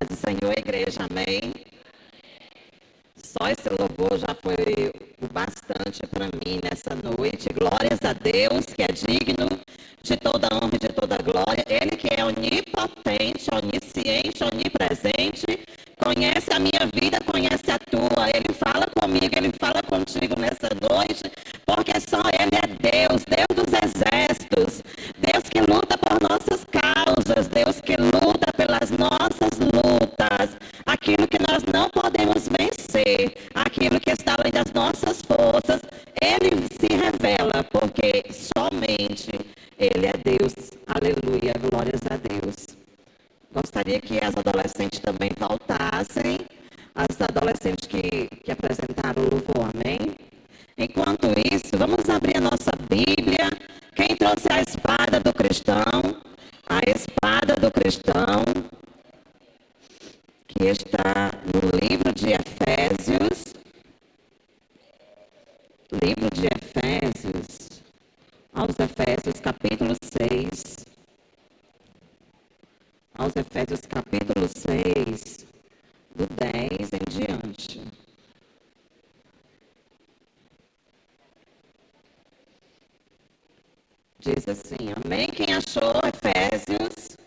do Senhor, igreja, amém? Só esse louvor já foi o bastante para mim nessa noite. Glórias a Deus, que é digno de toda honra e de toda glória. Ele que é onipotente, onisciente, onipresente, conhece a minha vida, conhece a tua. Ele fala comigo, ele fala contigo nessa noite, porque só Ele é Deus, Deus dos exércitos, Deus que luta por nossas causas, Deus que luta pelas nossas lutas, aquilo que nós não podemos vencer, aquilo que está além das nossas forças, Ele se revela, porque somente Ele é Deus. Aleluia, glórias a Deus. Gostaria que as adolescentes também voltassem, as adolescentes que apresentaram o louvor, amém? Enquanto isso, vamos abrir a nossa Bíblia. Quem trouxe a espada do cristão? A espada do cristão, que está no livro de Efésios. Livro de Efésios, aos Efésios capítulo 6. Aos Efésios capítulo 6, do 10 em diante. Diz assim, amém? Quem achou Efésios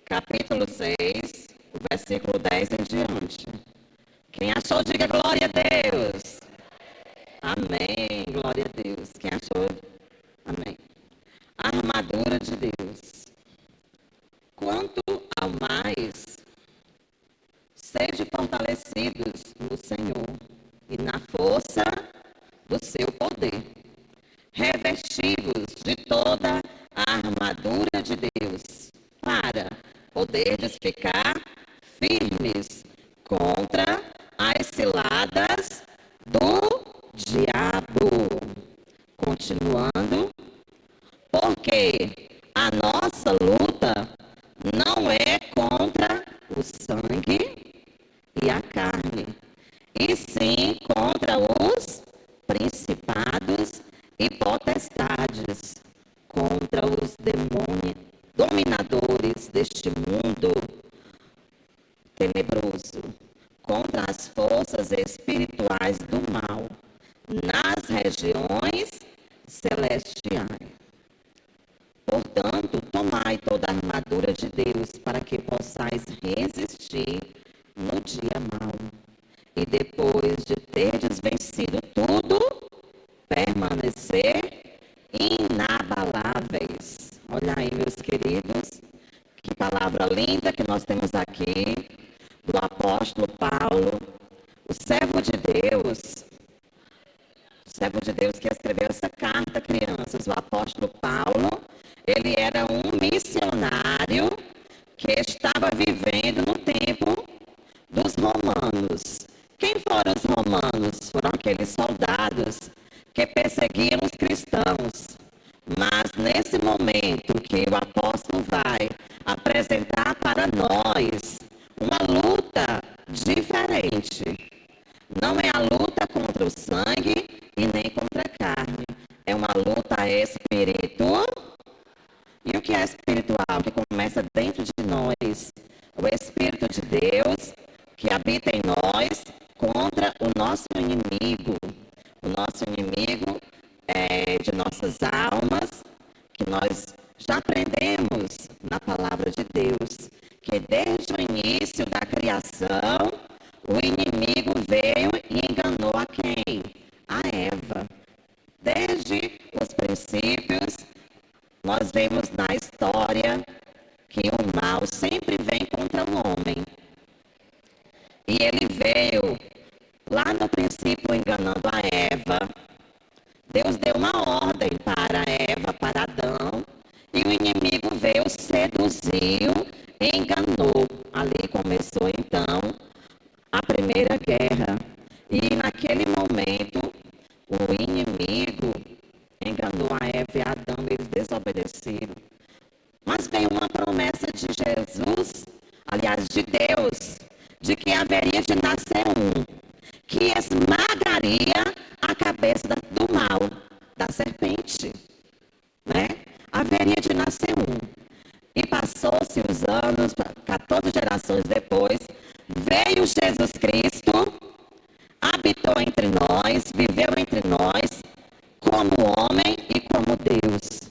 capítulo 6, o versículo 10 em diante. Quem achou, diga glória a Deus. Amém, glória a Deus. Quem achou, amém. A armadura de Deus. Quanto ao mais, sede fortalecidos no Senhor e na força do seu poder, revestivos de toda a armadura de Deus, para poderdes ficar firmes contra as ciladas do diabo. Continuando, porque a nossa luta não é contra o sangue e a carne, e sim contra os principados e potestades, contra os dominadores deste mundo tenebroso, contra as forças espirituais do mal, nas regiões celestiais. Portanto, tomai toda a armadura de Deus, para que possais resistir no dia mau. E depois de terdes vencido tudo, permanecer inabaláveis. Olha aí, meus queridos, que palavra linda que nós temos aqui, do apóstolo Paulo, o servo de Deus que escreveu essa carta, crianças. O apóstolo Paulo, ele era um missionário que estava vivendo no tempo dos romanos. Quem foram os romanos? Foram aqueles soldados que perseguiam os cristãos. Mas nesse momento que o apóstolo vai apresentar para nós uma luta diferente. Não é a luta contra o sangue e nem contra a carne. É uma luta espiritual. E o que é espiritual? Que começa dentro de nós. O Espírito de Deus que habita em nós contra o nosso inimigo. O nosso inimigo é de nossas almas, que nós já aprendemos na palavra de Deus, que desde o início da criação, o inimigo veio e enganou a quem? A Eva. Desde os princípios, nós vemos na história que o mal sempre vem contra o homem. E ele veio lá no princípio enganando a Eva. Deus deu uma ordem para Eva, para Adão, e o inimigo veio, seduziu, enganou. Ali começou então a primeira guerra. E naquele momento, o inimigo enganou a Eva e a Adão, eles desobedeceram. Mas veio uma promessa de Jesus, aliás, de Deus, de que haveria de nascer um, que esmagaria a cabeça do mal, da serpente, né? Haveria de nascer um. E passou-se os anos, 14 gerações depois, depois, veio Jesus Cristo, habitou entre nós, viveu entre nós, como homem e como Deus.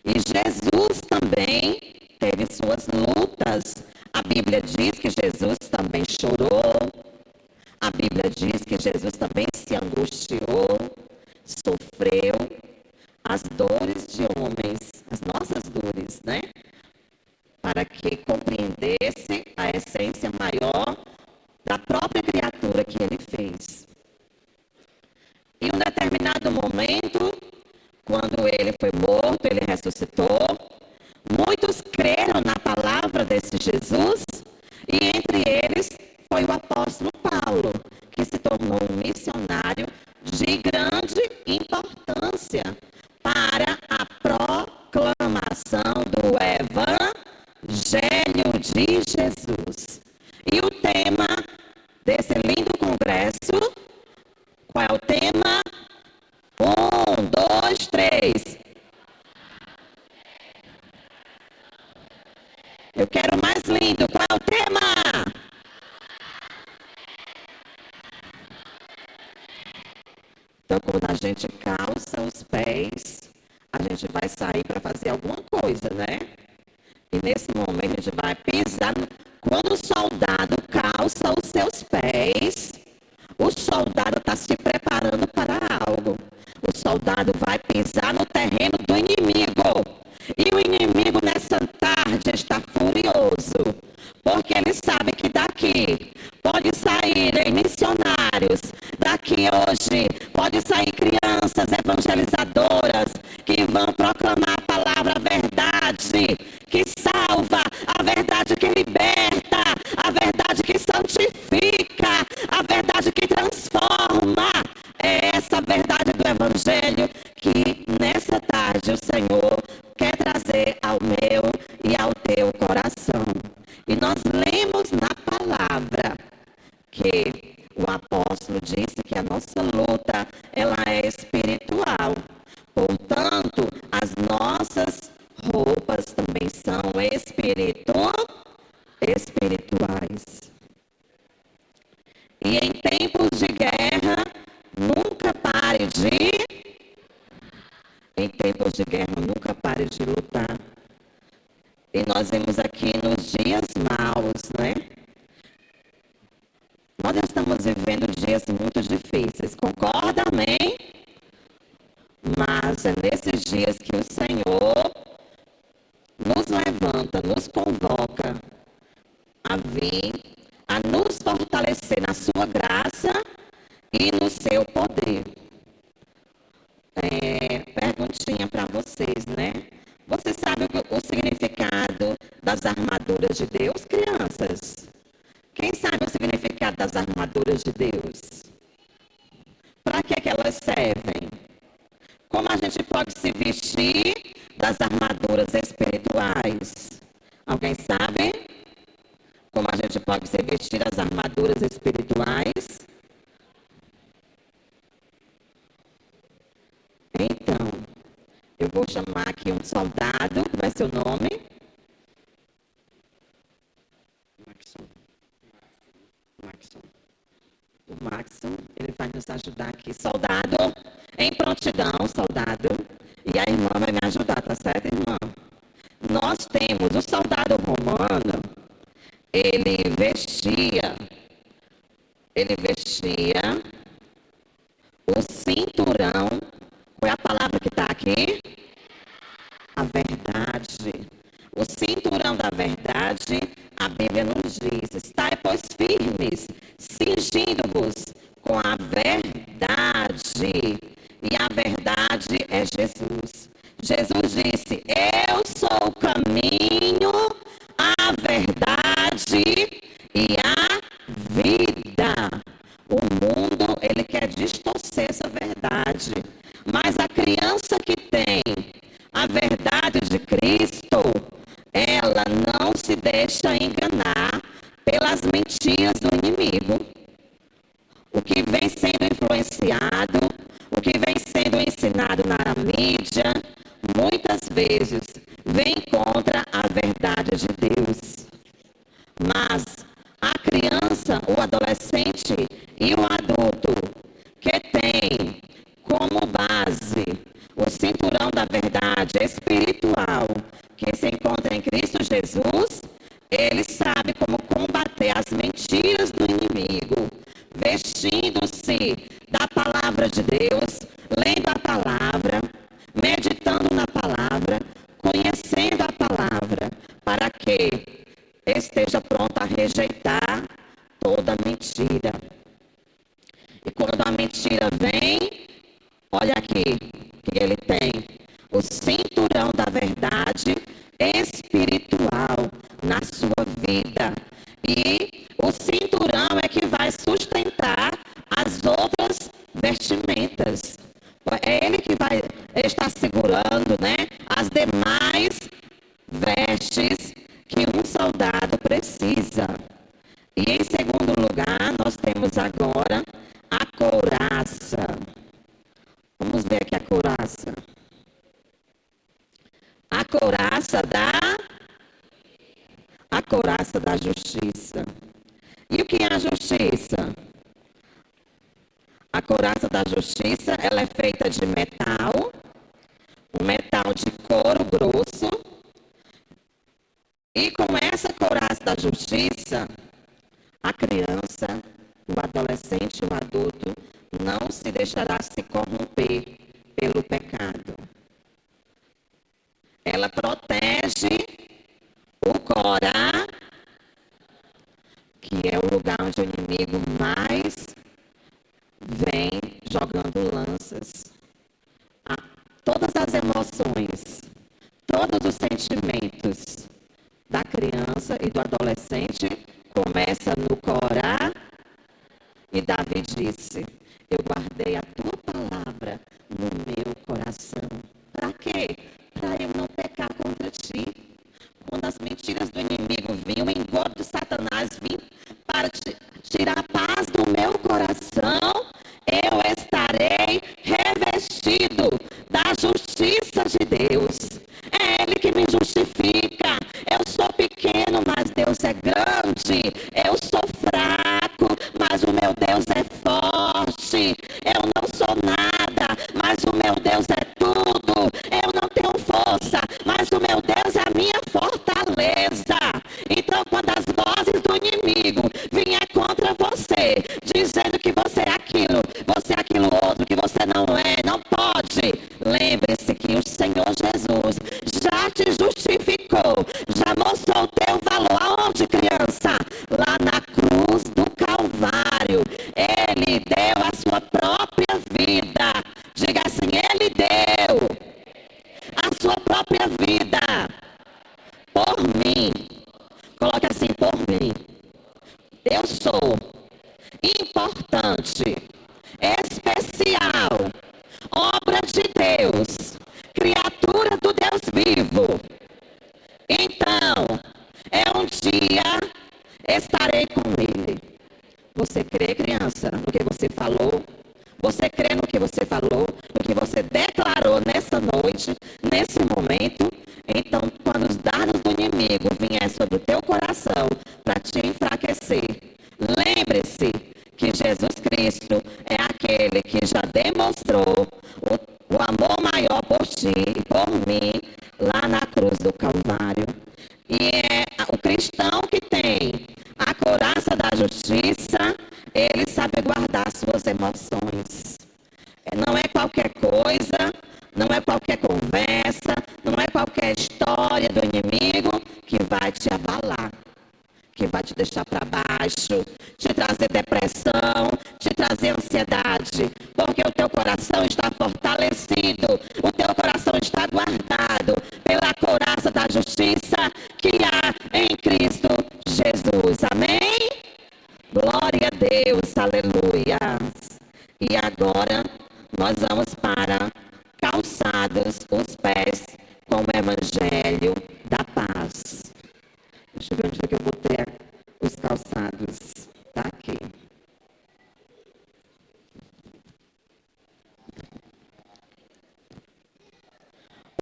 E Jesus também teve suas lutas. A Bíblia diz que Jesus também chorou. A Bíblia diz que Jesus também se angustiou, sofreu as dores de homens, as nossas dores, né? Para que compreendesse a essência maior da própria criatura que ele fez. Em um determinado momento, quando ele foi morto, ele ressuscitou, muitos creram na palavra desse Jesus, e entre eles foi o apóstolo Paulo, que se tornou um missionário de grande importância para a proclamação do Evangelho de Jesus. E o tema desse lindo congresso, qual é o tema? 1, 2, 3. Eu quero mais lindo. Qual é o tema? Então, quando a gente calça os pés, a gente vai sair para fazer alguma coisa, né? E nesse momento a gente vai pisar. Quando o soldado calça os seus pés, o soldado está se preparando para algo. O soldado vai pisar no terreno do inimigo. E o inimigo nessa tarde está furioso, porque ele sabe que daqui pode saírem missionários, daqui hoje pode sair crianças evangelizadoras que vão proclamar a palavra, a verdade que salva, a verdade que liberta, a verdade que santifica, a verdade que transforma. É essa verdade do Evangelho que nessa tarde o Senhor quer trazer ao meu e ao teu coração. E nós lemos na palavra que o apóstolo disse que a nossa luta, ela é espiritual. Portanto, as nossas roupas também são espirituais. E em tempos de guerra, nunca pare de lutar. E nós vemos aqui nos dias maus, né? Nós estamos vivendo dias muito difíceis, concorda, amém? Mas é nesses dias que o Senhor nos levanta, nos convoca a vir, a nos fortalecer na sua graça e no seu poder. Perguntinha para vocês, né? Você sabe o significado das armaduras de Deus, crianças? Quem sabe o significado das armaduras de Deus? Para que elas servem? Como a gente pode se vestir das armaduras espirituais? Alguém sabe? Como a gente pode se vestir das armaduras espirituais? Então, eu vou chamar aqui um soldado. Como é seu nome? Maxon. O Maxon, ele vai nos ajudar aqui. Soldado, em prontidão, soldado. E a irmã vai me ajudar, tá certo, irmã? Nós temos o soldado romano, ele vestia o cinturão. Qual é a palavra que está aqui? A verdade. O cinturão da verdade, a Bíblia nos diz: estai, pois, firmes, cingindo-vos com a verdade. E a verdade é Jesus. Jesus disse: eu sou o caminho, a verdade e a vida. O mundo, ele quer distorcer essa verdade. Mas a criança que tem a verdade de Cristo, ela não se deixa enganar pelas mentiras do inimigo. O que vem sendo influenciado, o que vem sendo ensinado na mídia, muitas vezes vem contra a verdade de Deus. Mas criança, o adolescente e o adulto que tem como base o cinturão da verdade espiritual que se encontra em Cristo Jesus, ele sabe como combater as mentiras do inimigo, vestindo-se da palavra de Deus, lendo a palavra, meditando na palavra, conhecendo a palavra, para que esteja pronto a rejeitar toda mentira. E quando a mentira vem, olha aqui, que ele tem o cinturão da verdade espiritual na sua vida. E o cinturão é que vai sustentar as outras vestimentas. É ele que vai estar segurando, né, as demais vestes que um soldado precisa. E em segundo lugar, nós temos agora a couraça. Vamos ver aqui a couraça. A couraça da justiça. E o que é a justiça? A couraça da justiça, ela é feita de metal, um metal de couro grosso. E com essa couraça da justiça, a criança, o adolescente, o adulto, não se deixará se corromper pelo pecado. Ela protege o Corá, que é o lugar onde o inimigo mais vem jogando lanças. Todas as emoções, todos os sentimentos da criança e do adolescente começa no Corá. E Davi disse: eu guardei a tua palavra no meu coração. Para quê? Para eu não pecar contra ti. Quando as mentiras do inimigo vinham, o engodo de Satanás vinha para tirar a paz do meu coração, eu estarei revestido da justiça de Deus. É Ele que me justifica. Eu sou pequeno, mas Deus é grande. Eu sou fraco, mas o meu Deus é forte. Eu não sou nada, mas o meu Deus é tudo. Eu não tenho força, mas o meu Deus é a minha fortaleza. Então, quando as vozes do inimigo vier contra você, dizendo que você é aquilo outro, que você não é, não pode, lembre-se que o Senhor Jesus já te justificou, já mostrou o teu valor. Aonde, criança? Lá na cruz do Calvário. Ele deu a sua própria vida. Diga assim: Ele deu a sua própria vida por mim. Coloque assim: por mim. Eu sou importante, especial, obra de Deus, criatura do Deus vivo. Então, um dia estarei com Ele. Você crê, criança, no que você falou? Você crê no que você falou? No que você declarou nessa noite, nesse momento? Então, quando os dardos do inimigo vier sobre o teu coração para te enfraquecer, lembre-se que Jesus Cristo é aquele que já demonstrou o amor maior por ti e por mim lá na cruz do Calvário. E é o cristão que tem a couraça da justiça, ele sabe guardar suas emoções. Não é qualquer coisa, não é qualquer conversa, não é qualquer história do inimigo que vai te abalar, que vai te deixar para baixo, te trazer depressão, te trazer ansiedade, porque o teu coração está fortalecido, o teu coração está guardado pela couraça da justiça que há em Cristo Jesus. Amém? Glória a Deus, aleluia. E agora nós vamos para calçados os pés com o evangelho da paz. Deixa eu ver onde foi que eu botei os calçados. Está aqui.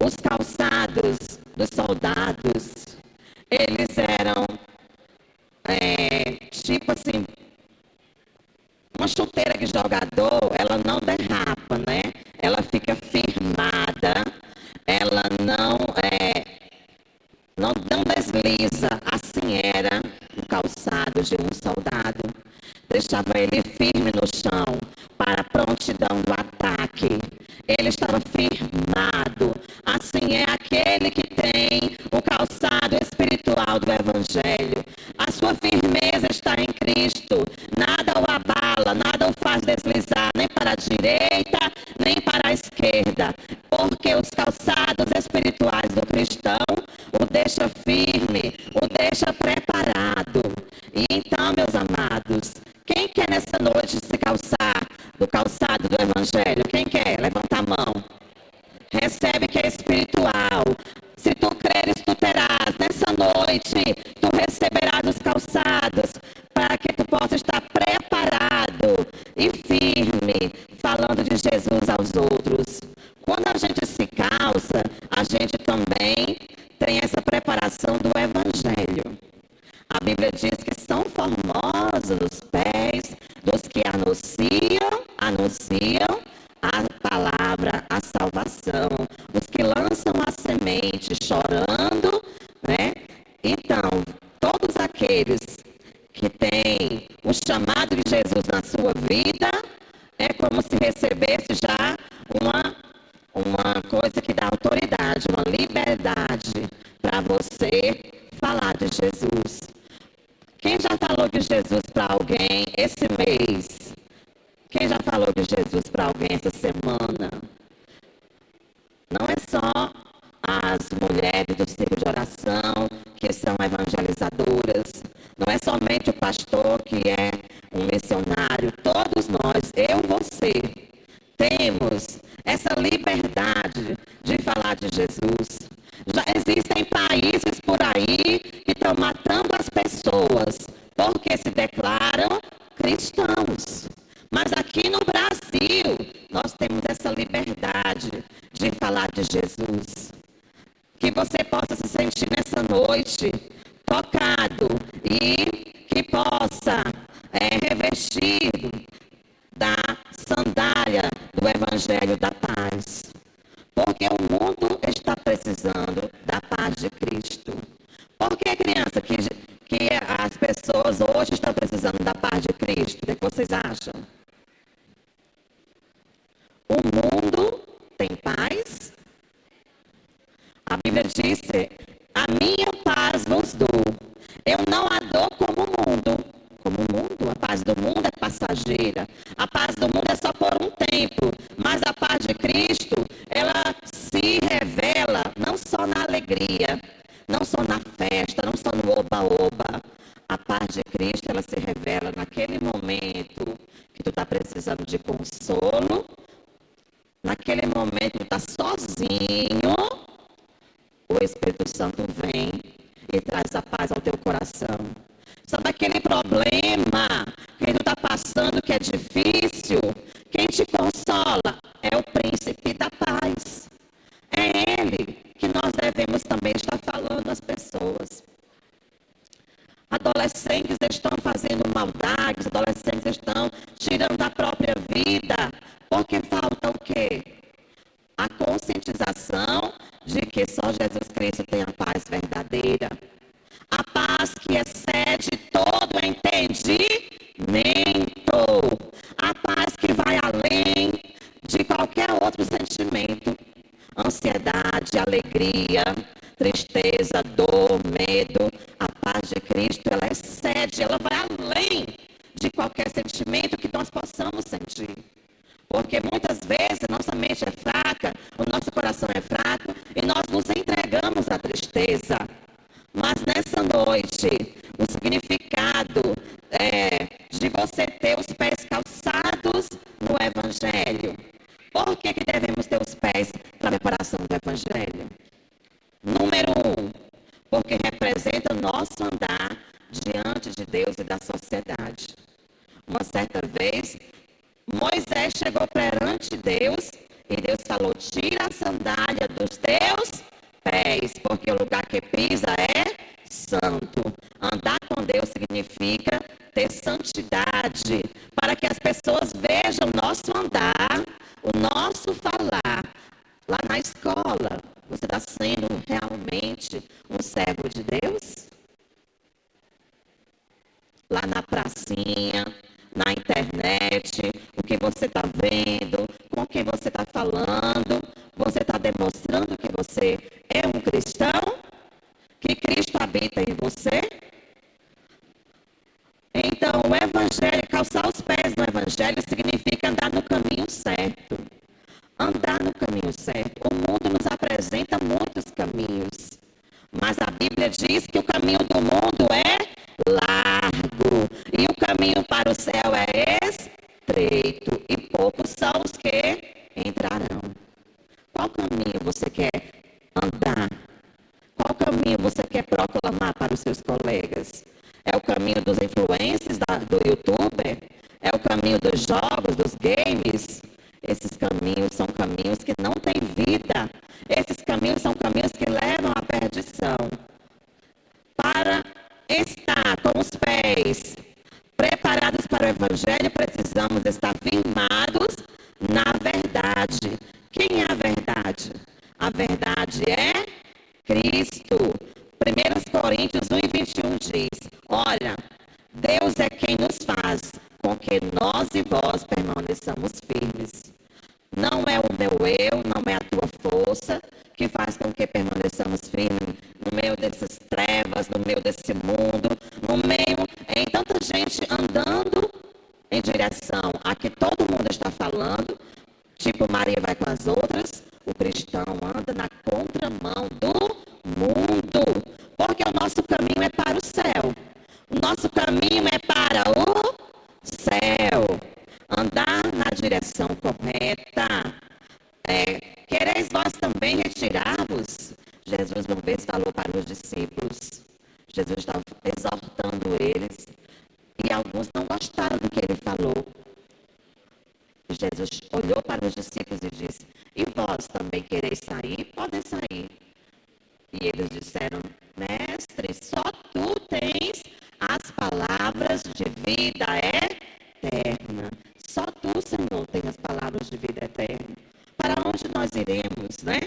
Os calçados dos soldados, eles eram tipo assim, segue jogador, ela não derrapa, né? Ela fica firmada, ela não desliza. Assim era o calçado de um soldado. Deixava ele firme no chão para a prontidão do ataque. Ele estava firmado. Assim é aquele que tem o calçado espiritual do Evangelho. A sua firmeza está em Cristo. Nada o abala, nada o faz deslizar, nem para a direita, nem para a esquerda. Porque os calçados espirituais do cristão o deixa firme, o deixa preparado. E então, meus amados, quem quer nessa noite se calçar do calçado do Evangelho? Quem quer? Levanta a mão. Recebe que é espiritual. Se tu creres, tu terás. Nessa noite, tu receberás os calçados para que tu possa estar preparado e firme, falando de Jesus aos outros. Quando a gente se calça, a gente também tem essa preparação do Evangelho. A Bíblia diz que são formosos os pés dos que anunciam a palavra, a salvação. Os que lançam a semente chorando, né? Então, todos aqueles que têm o chamado de Jesus na sua vida, é como se recebesse já uma coisa que dá autoridade, uma liberdade para você falar de Jesus. Quem já falou de Jesus para alguém esse mês? Quem já falou de Jesus para alguém essa semana? Não é só as mulheres do círculo de oração que são evangelizadoras. Não é somente o pastor que é um missionário. Todos nós, eu e você, temos essa liberdade de falar de Jesus. Já existem países por aí que estão matando as pessoas porque se declaram cristãos. Mas aqui no Brasil, nós temos essa liberdade de falar de Jesus. Que você possa se sentir nessa noite tocado e que possa revestido da sandália do Evangelho da Paz. Porque o mundo está precisando da paz de Cristo. Por que, criança, que as pessoas hoje estão precisando da paz de Cristo? O que vocês acham? O mundo tem paz? A Bíblia diz: a minha paz vos dou. Eu não a dou como o mundo. Como o mundo, a paz do mundo é passageira. A paz do mundo é só por um tempo. Mas a paz de Cristo, ela se revela não só na alegria, não só na festa, não só no oba-oba. A paz de Cristo, ela se revela naquele momento que tu está precisando de consolo. Naquele momento que tu está sozinho, o Espírito Santo vem e traz a paz ao teu coração. Sabe aquele problema que tu está passando que é difícil? Quem te consola é o príncipe da paz. É ele que nós devemos também estar falando às pessoas. Adolescentes estão fazendo maldades, adolescentes estão tirando a própria vida, porque falta o quê? A conscientização de que só Jesus Cristo tem a paz verdadeira. A paz que excede todo entendimento. A paz que vai além de qualquer outro sentimento. Ansiedade, alegria, tristeza, dor, medo. A paz de Cristo, ela excede, ela vai além de qualquer sentimento que nós possamos sentir. Porque muitas vezes a nossa mente é fraca, o nosso coração é fraco e nós nos entregamos à tristeza. Mas nessa noite, o significado de você ter os pés calçados no Evangelho. Por que devemos ter os pés para a preparação do Evangelho? Número 1, porque representa o nosso andar diante de Deus e da sociedade. Uma certa vez, Moisés chegou perante Deus e Deus falou: tira a sandália dos teus pés, porque o lugar que pisa é santo. Andar com Deus significa ter santidade, para para que as pessoas vejam o nosso andar, o nosso falar. Lá na escola, você está sendo realmente um servo de Deus? Lá na pracinha, na internet, o que você está vendo, com quem você está falando, você está demonstrando que você é um cristão? Que Cristo habita em você? Então, o evangelho, calçar os pés no evangelho significa andar no caminho certo. Andar no caminho certo. O mundo nos apresenta muitos caminhos, mas a Bíblia diz que o caminho do mundo é largo e o caminho para o céu é estreito e poucos são os que entrarão. Qual caminho você quer andar? Qual caminho você quer proclamar para os seus colegas? É o caminho dos influencers do YouTube? É o caminho dos jogos, dos games? Esses caminhos são caminhos que não têm vida. Esses caminhos são caminhos que levam à perdição. Para estar com os pés preparados para o Evangelho, precisamos estar firmados na verdade. Quem é a verdade? A verdade é Cristo. 1 Coríntios 1:21 diz: olha, Deus é quem nos faz com que nós e vós permaneçamos firmes. Não é o meu eu, não é a tua força que faz com que permaneçamos firmes no meio dessas trevas, no meio desse mundo, no meio em tanta gente andando em direção a que todo mundo está falando, tipo Maria vai com as outras, o cristão anda na contramão do mundo, porque o nosso caminho é para o céu, o nosso caminho é para o céu, andar na direção correta. Quereis vós também retirar-vos? Jesus uma vez falou para os discípulos, Jesus estava exortando eles, e alguns não gostaram do que ele falou. Jesus olhou para os discípulos e disse: e vós também quereis sair? Podem sair. E eles disseram: mestre, só tu tens as palavras de vida eterna. Só tu, Senhor, tem as palavras de vida eterna. Para onde nós iremos, né?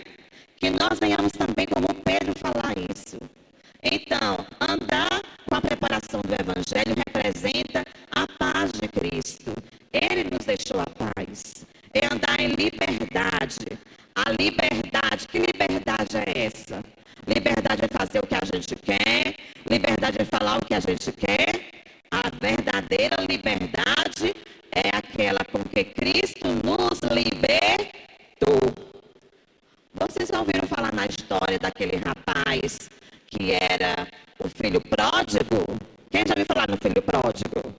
Que nós venhamos também, como Pedro, falar isso. Então, andar com a preparação do Evangelho representa a paz de Cristo. Ele nos deixou a paz. É andar em liberdade. A liberdade, que liberdade é essa? Liberdade é fazer o que a gente quer. Liberdade é falar o que a gente quer. A verdadeira liberdade é aquela com que Cristo nos libertou. Vocês já ouviram falar na história daquele rapaz que era o filho pródigo? Quem já ouviu falar no filho pródigo?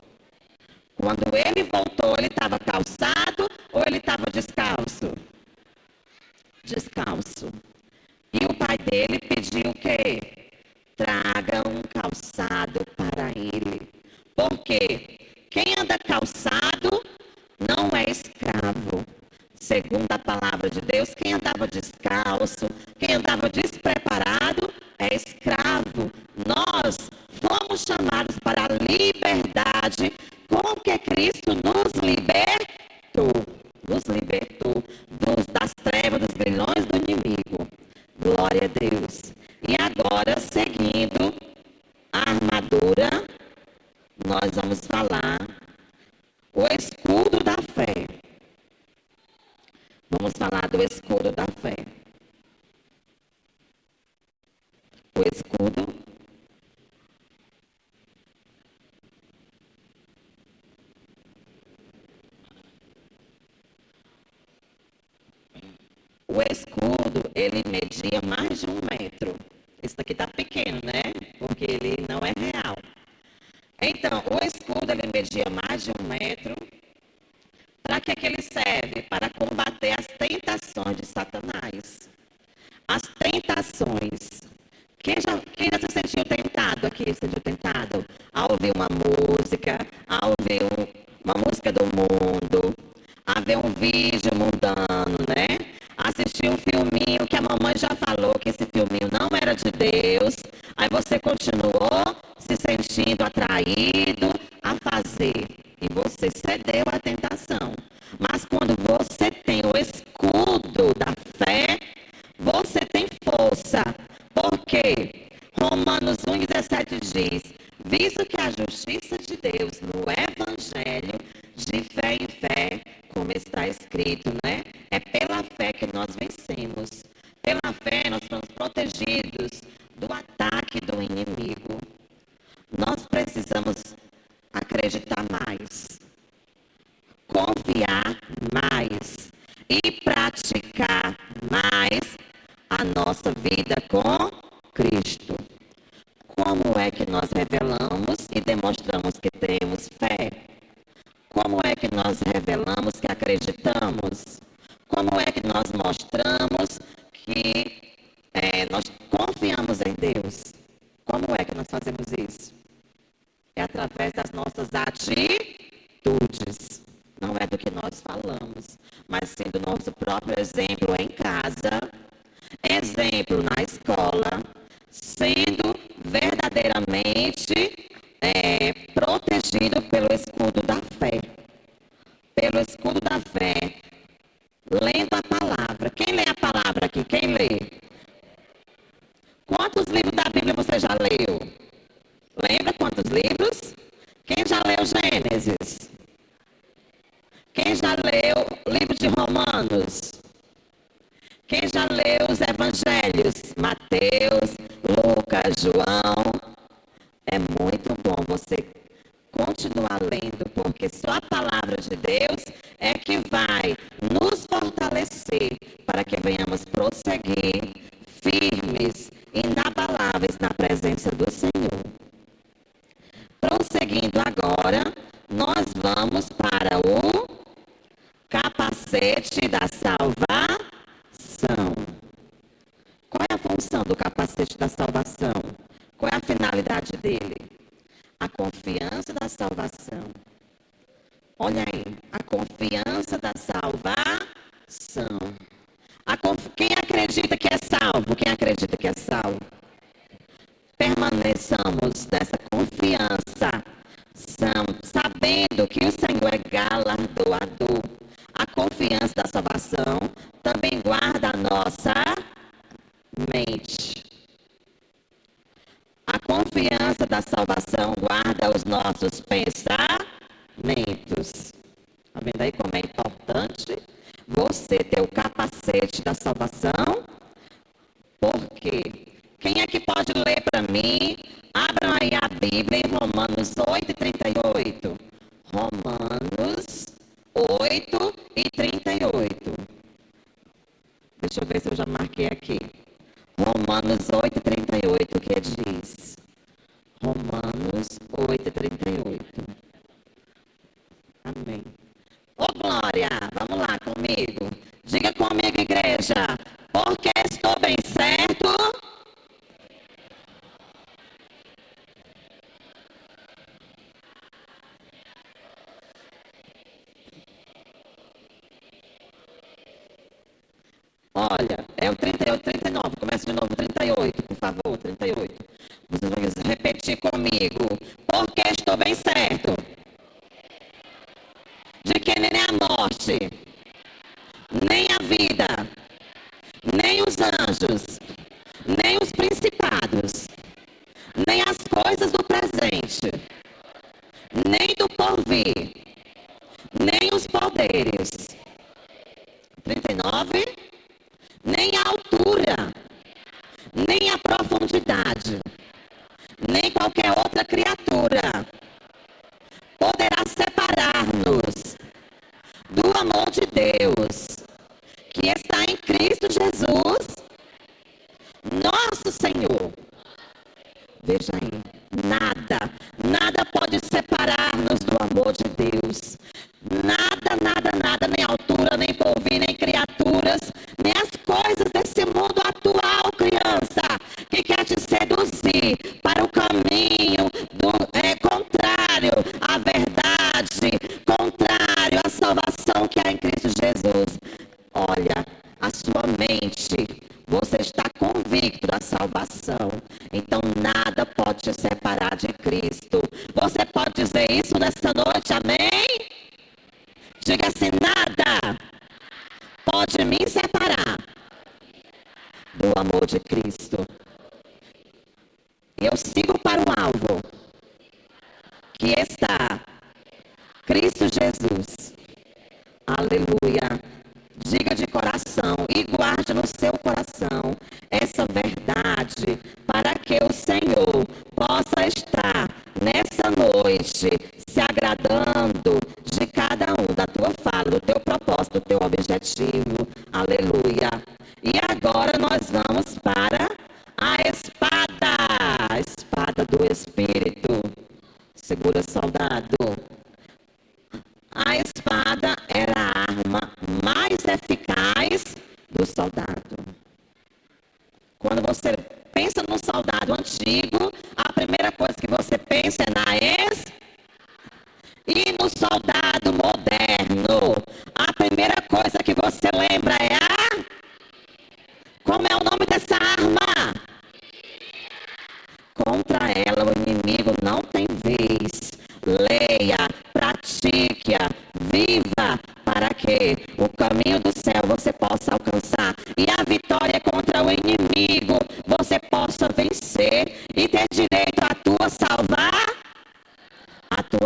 Quando ele voltou, ele estava calçado ou ele estava descalço? Descalço. E o pai dele pediu o quê? Traga um calçado para ele. Porque quem anda calçado não é escravo. Segundo a palavra de Deus, quem andava descalço, quem andava despreparado é escravo. Nós fomos chamados para a liberdade com que Cristo nos libertou. Nos libertou das trevas, dos grilhões do inimigo. Glória a Deus. E agora, seguindo a armadura, nós vamos falar o escudo da fé. Vamos falar do escudo da fé. O escudo. O escudo, ele media mais de 1 metro. Esse daqui está pequeno, né? Porque ele não é real. Então, o escudo, ele media mais de 1 metro. Para que ele serve? Para combater as tentações de Satanás. As tentações. Quem já se sentiu tentado aqui? Se sentiu tentado a ouvir uma música, a ouvir uma música do mundo, a ver um vídeo mundano, né? Assistir um filminho que a mamãe já falou que esse filminho não era de Deus. Aí você continuou se sentindo atraído a fazer. E você você cedeu à tentação. Mas quando você tem o escudo da fé, você tem força. Por quê? Romanos 1,17 diz: visto que a justiça de Deus no Evangelho, de fé em fé, como está escrito, né? É pela fé que nós vencemos. Pela fé nós somos protegidos do ataque do inimigo. Nós precisamos acreditar mais, confiar mais e praticar mais a nossa vida com Cristo. Como é que nós revelamos e demonstramos que temos fé? Como é que nós revelamos que acreditamos? Como é que nós mostramos que nós confiamos em Deus? Como é que nós fazemos isso? É através das nossas atitudes. Não é do que nós falamos, mas sim do nosso próprio exemplo em casa, exemplo na escola, sendo verdadeiramente protegido pelo escudo da fé. Pelo escudo da fé, lendo a palavra. Quem lê a palavra aqui? Quem lê? Quantos livros da Bíblia você já leu? Lembra quantos livros? Quem já leu Gênesis? Quem já leu o livro de Romanos? Quem já leu os evangelhos? Mateus, Lucas, João. É muito bom você continuar lendo, porque só a palavra de Deus é que vai nos fortalecer para que venhamos prosseguir firmes, inabaláveis na presença do Senhor. Prosseguindo agora, nós vamos para o capacete da salvação. Qual é a função do capacete da salvação? Qual é a finalidade dele? A confiança da salvação. Olha aí, a confiança da salvação. Quem acredita que é salvo? Quem acredita que é salvo? Permaneçamos nessa confiança, sabendo que o Senhor é galardoador. A confiança da salvação também guarda a nossa mente. A confiança da salvação guarda os nossos pensamentos. Está vendo aí como é importante você ter o capacete da salvação? Por quê? Quem é que pode ler para mim? Abram aí a Bíblia em Romanos 8:38. Romanos 8:38. Deixa eu ver se eu já marquei aqui. Romanos 8:38, que diz? Romanos 8:38. Amém. Ô glória, vamos lá comigo. Diga comigo, igreja. Porque estou bem certo. Olha, é o 38, 39. Começa de novo, 38, por favor, 38. Vocês vão repetir comigo. Porque estou bem certo de que nem a morte, nem a vida, nem os anjos, nem os principados, nem as coisas do presente, nem do porvir, nem os poderes. 39. Nem a altura, nem a profundidade, nem qualquer outra criatura poderá separar-nos do amor de Deus, que está em Cristo Jesus, nosso Senhor. Veja aí, nada pode separar-nos do amor de Deus. Nada, nem altura, nem porvir, nem criaturas, nem as coisas desse mundo atual, criança, que quer te seduzir para o caminho contrário à verdade, contrário à salvação que há em Cristo Jesus. Olha, a sua mente, você está convicto da salvação, então nada pode te separar de Cristo. Você pode dizer isso nessa noite, amém? Diga assim: nada pode me separar do amor de Cristo. Eu sigo para o alvo, que está Cristo Jesus. Aleluia. Diga de coração e guarde no seu coração essa verdade, para que o Senhor possa estar nessa noite se agradando de cada um, da tua fala, do teu propósito, do teu objetivo. Aleluia. E agora nós vamos para a espada do Espírito. Segura, soldado. A espada era a arma mais eficaz do soldado. Quando você pensa no soldado antigo, a primeira coisa que você pensa é na e no soldado moderno, a primeira coisa que você lembra é como é o nome dessa arma? Contra ela o inimigo não tem vez. Leia, pratique-a, viva, para que o caminho do céu você possa alcançar e a vitória contra o inimigo você possa vencer e ter direito à tua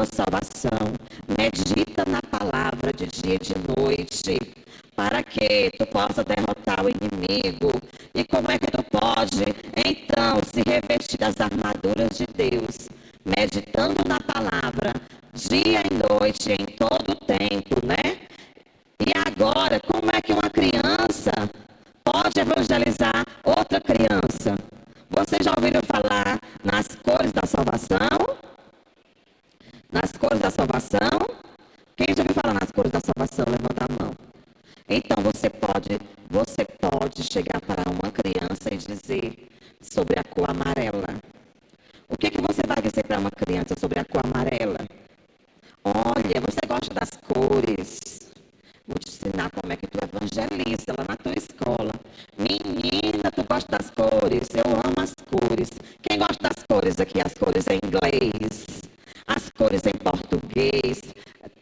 salvação. Medita na palavra de dia e de noite, para que tu possa derrotar o inimigo. E como é que tu pode, então, se revestir das armaduras de Deus? Meditando na palavra, dia e noite, em todo o tempo, né? E agora, como é que uma criança pode evangelizar outra criança? Vocês já ouviram falar nas cores da salvação? Nas cores da salvação? Quem já ouviu falar nas cores da salvação? Levanta a mão. Então, você pode chegar para uma criança e dizer sobre a cor amarela. O que você vai dizer para uma criança sobre a cor amarela? Olha, você gosta das cores. Vou te ensinar como é que tu evangeliza lá na tua escola. Menina, tu gosta das cores? Eu amo as cores. Quem gosta das cores aqui? As cores em inglês, as cores em português.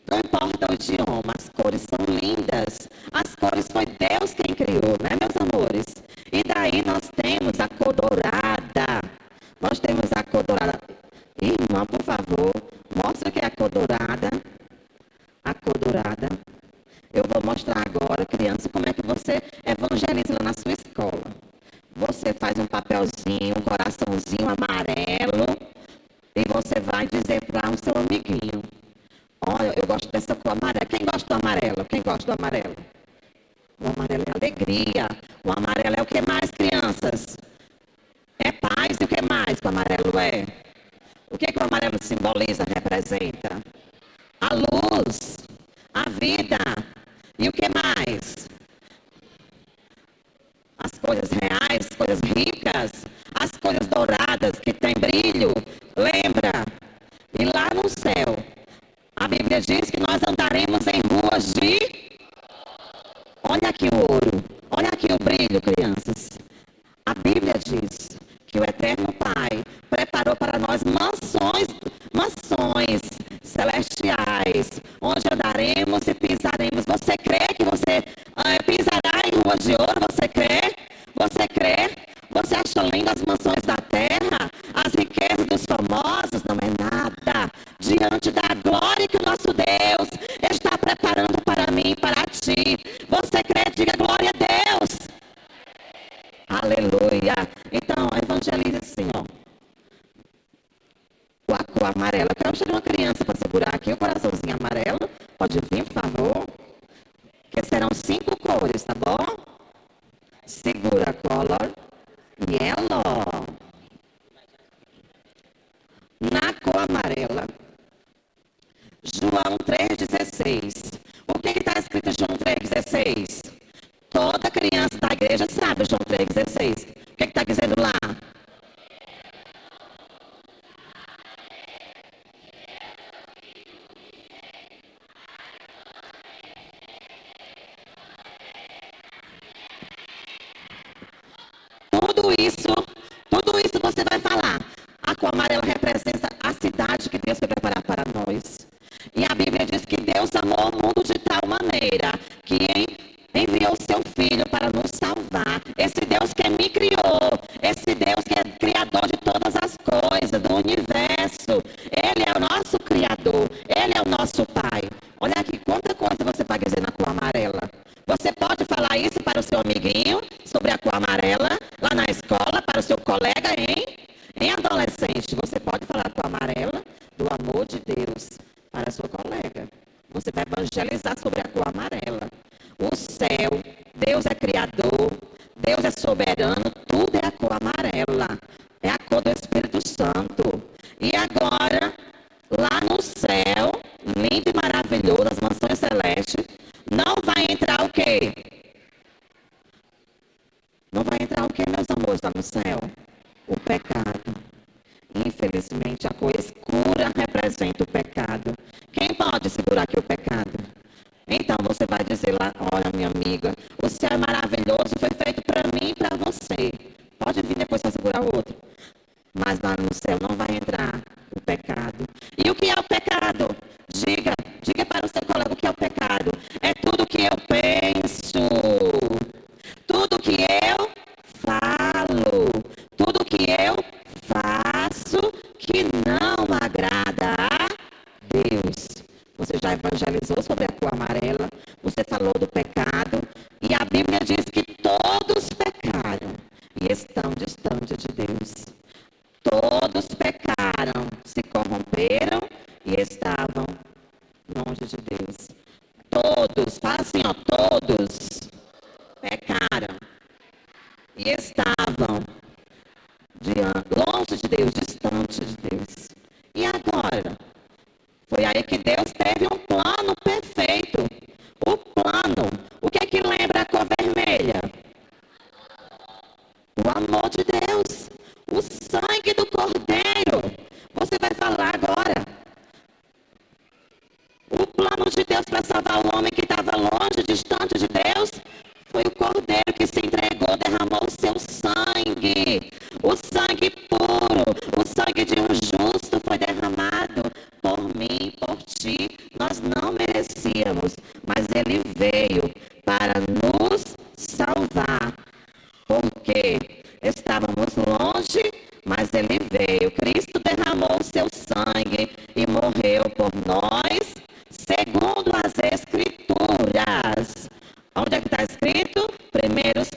Não importa o idioma, as cores são lindas. As cores foi Deus quem criou, né, meus amores? E daí nós temos a cor dourada. Nós temos a cor dourada. Irmã, por favor, mostra o que é a cor dourada. A cor dourada. Eu vou mostrar agora, criança, como é que você evangeliza lá na sua escola. Você faz um papelzinho, um coraçãozinho amarelo, e você vai dizer para o seu amiguinho: olha, eu gosto dessa cor amarela. Quem gosta do amarelo? Quem gosta do amarelo? O amarelo é alegria. O amarelo é o que mais, crianças? É paz. E o que mais que o amarelo é? O que o amarelo simboliza, representa? A luz, a vida. E o que mais? As coisas reais, as coisas ricas, as coisas douradas que têm brilho. Lembra? E lá no céu, a Bíblia diz que nós andaremos em ruas de... Olha aqui o ouro, olha aqui o brilho, crianças. A Bíblia diz que o Eterno Pai preparou para nós mansões celestiais, onde andaremos e pisaremos. Você crê que você pisará em ruas de ouro? Você crê? Você crê? Você acha lindas as mansões da terra? As riquezas dos famosos não é nada diante da glória que o nosso Deus está preparando para mim e para ti. Você crê? Diga glória a Deus. Aleluia. Então, evangelize assim, ó. A cor amarela. Eu quero chamar uma criança para segurar aqui o coraçãozinho amarelo. Pode vir, por favor. Que serão 5 cores, tá bom? Segura a color. Yellow. Na cor amarela. João 3,16. O que está escrito em João 3,16? Toda criança da igreja sabe João 3,16. O que está dizendo lá? Tudo isso você vai falar. A cor amarela representa a cidade que Deus vai preparar para nós. E a Bíblia diz que Deus amou o mundo de tal tal maneira que enviou seu Filho para nos salvar. Esse Deus que me criou, esse Deus que é criador de todas as coisas, do universo. Ele é o nosso criador, Ele é o nosso Pai. Olha aqui, quanta coisa você pode dizer na cor amarela. Você pode falar isso para o seu amiguinho, sobre a cor amarela, lá na escola, para o seu colega, em adolescente. Você pode falar a cor amarela do amor de Deus para a sua colega. Você vai evangelizar sobre a cor amarela. O céu, Deus é criador, Deus é soberano, tudo é a cor amarela. É a cor do Espírito Santo. E agora, lá no céu, lindo e maravilhoso, as mansões celestes, não vai entrar o quê? Não vai entrar o quê, meus amores, lá no céu? O pecado. Infelizmente, a cor escura representa o pecado. Quem pode segurar aqui o pecado? Então, você vai dizer lá, olha, minha amiga, o céu é maravilhoso, foi feito para mim e para você. Pode vir depois para segurar o outro. Mas lá no céu não vai entrar o pecado. E o que é o pecado? Diga para o seu colega o que é o pecado. É tudo que eu penso, tudo que eu falo, tudo que eu faço que não agrada a Deus. Você já evangelizou sobre a cor amarela, você falou do pecado, e a Bíblia diz que todos pecaram e estão distantes de Deus. Todos pecaram, se corromperam e estavam longe de Deus. Todos, fala assim, ó, todos pecaram e estavam longe de Deus, distante de Deus. E agora? Foi aí que Deus teve um plano perfeito. O plano, o que é que lembra a cor vermelha? O amor de Deus, o sangue do Cordeiro. Você vai falar agora. O plano de Deus para salvar o homem que estava longe, distante de Deus, foi o Cordeiro que se entregou, derramou o seu sangue. O sangue puro, o sangue de um justo foi derramado por mim, por ti. Nós não merecíamos, mas Ele veio para nos salvar. Porque estávamos longe, mas Ele veio. Cristo derramou o seu sangue e morreu por nós, segundo as Escrituras. Onde é que está escrito? 1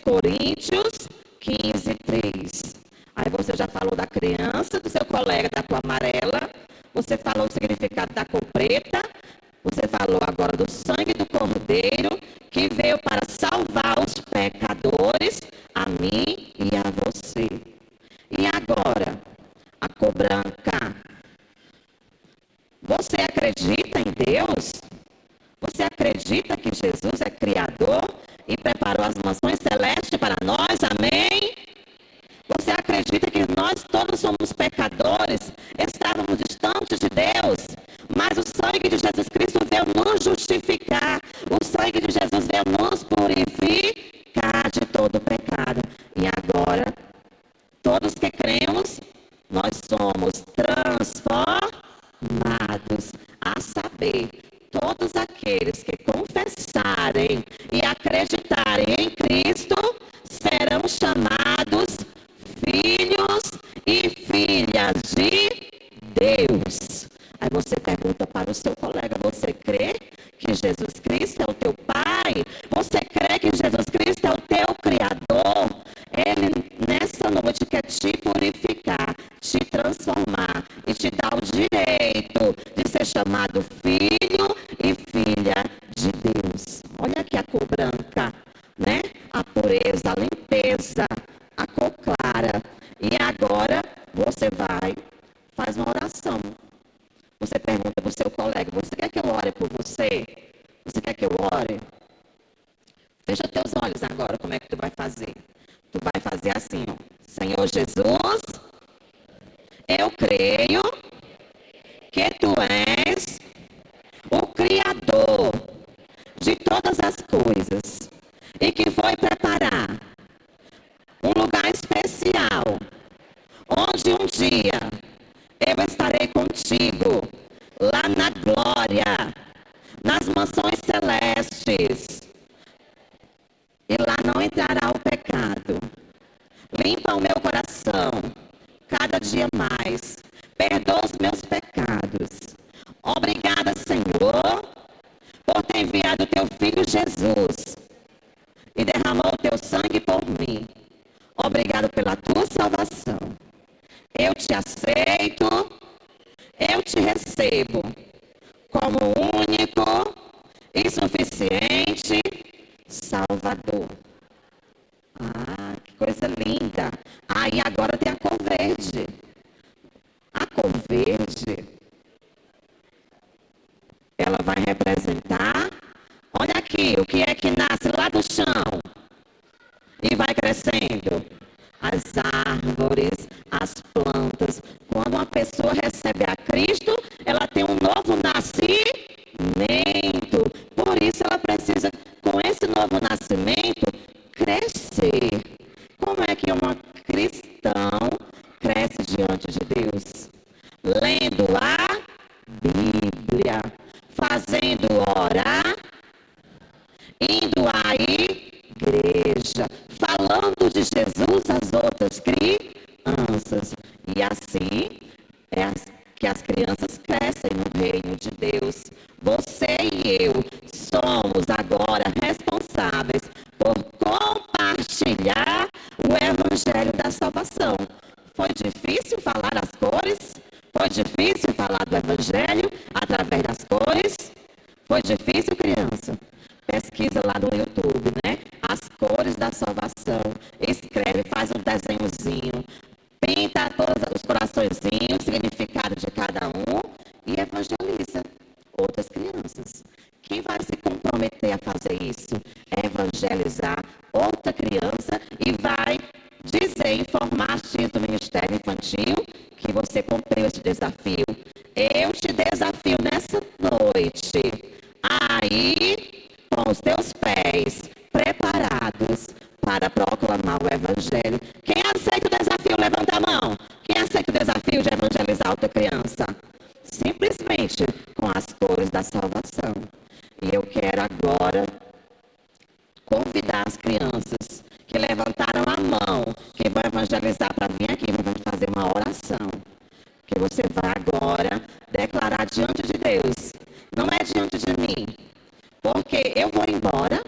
Coríntios 15, 3. Aí você já falou da criança, do seu colega da cor amarela. Você falou o significado da cor preta. Você falou agora do sangue do Cordeiro, que veio para salvar os pecadores, a mim e a você. E agora, a cor branca. Você acredita em Deus? Você acredita que Jesus é Criador e preparou as mansões celestes para nós? Amém? Você acredita que nós todos somos pecadores, estávamos distantes de Deus, mas o sangue de Jesus Cristo veio nos justificar, o sangue de Jesus veio nos purificar de todo pecado. E agora, todos que cremos, nós somos transformados, a saber, todos aqueles que confessarem e acreditarem em Cristo serão chamados filhos e filhas de Deus. Aí você pergunta para o seu colega, você crê que Jesus Cristo é o teu Pai? Você crê que Jesus Cristo é o teu Criador? Ele nessa noite quer te purificar, te transformar e te dar o direito de ser chamado filho e filha de Deus. Olha aqui a cor branca, né? A pureza, a limpeza, a cor clara. E agora você faz uma oração. Você pergunta para o seu colega, você quer que eu ore por você? Você quer que eu ore? Fecha teus olhos agora, como é que tu vai fazer? Tu vai fazer assim, ó. Senhor Jesus, eu creio que tu és o Criador de todas as coisas e que foi preparar um lugar especial onde um dia eu estarei contigo lá na glória, nas mansões celestes. deles, e lá não entrará o pecado. Limpa o meu coração cada dia mais. Perdoa os meus pecados. Obrigada, Senhor, por ter enviado o teu filho Jesus e derramou o teu sangue por mim. Obrigado pela tua salvação. Eu te aceito, eu te recebo como único e suficiente Salvador. Ah, que coisa linda. Aí agora tem a cor verde. A cor verde, ela vai representar, olha aqui, o que é que nasce lá do chão e vai crescendo. As árvores, as plantas. Quando uma pessoa recebe a Cristo, ela tem um novo nascimento. Por isso ela precisa, com esse novo nascimento, crescer. Como é que uma cristão cresce diante de Deus? Lendo a Bíblia, fazendo orar, indo à igreja, falando de Jesus às outras crianças. E assim é que as crianças crescem no reino de Deus. Você e eu somos agora responsáveis por compartilhar o evangelho da salvação. Foi difícil falar as cores? Foi difícil falar do evangelho através das cores? Foi difícil, criança? Pesquisa lá no YouTube, né? As cores da salvação. Escreve, faz um desenhozinho. Pinta todos os coraçõezinhos, o significado de cada um e evangeliza outras crianças. Quem vai se comprometer a fazer isso? É evangelizar outra criança e vai dizer, informar X do Ministério Infantil que você cumpriu esse desafio. Eu te desafio nessa noite. Aí, com os teus pés preparados para proclamar o Evangelho. Quem aceita o desafio, levanta a mão. Quem aceita o desafio de evangelizar outra criança? Simplesmente com as cores da salvação. E eu quero agora convidar as crianças que levantaram a mão, que vão evangelizar para vir aqui, vão fazer uma oração. Que você vai agora declarar diante de Deus. Não é diante de mim. Porque eu vou embora